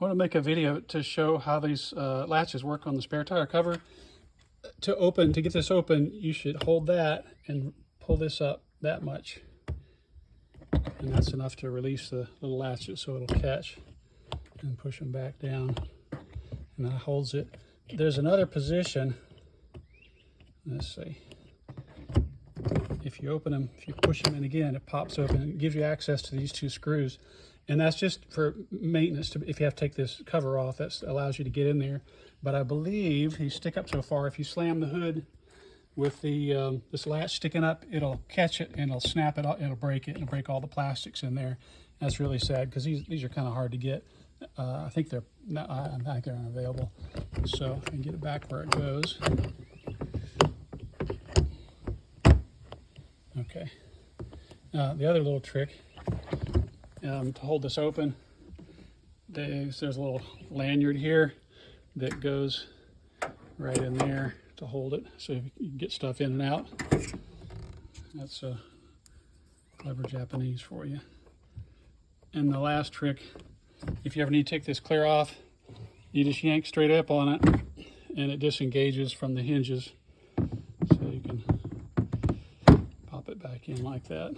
want to make a video to show how these latches work on the spare tire cover. To get this open, you should hold that and pull this up that much. And that's enough to release the little latches so it'll catch, and push them back down. And that holds it. There's another position. Let's see. If you open them, if you push them in again, it pops open and gives you access to these two screws. And that's just for maintenance. If you have to take this cover off, that allows you to get in there. But I believe you stick up so far, if you slam the hood with the this latch sticking up, it'll catch it and it'll snap it, it'll break it, and it'll break all the plastics in there. That's really sad because these are kind of hard to get. I think they're not, I think they're unavailable. So if I can get it back where it goes. Okay. The other little trick to hold this open, there's a little lanyard here that goes right in there to hold it, so you can get stuff in and out. That's a clever Japanese for you. And the last trick, if you ever need to take this clear off, you just yank straight up on it and it disengages from the hinges, so you can pop it back in like that.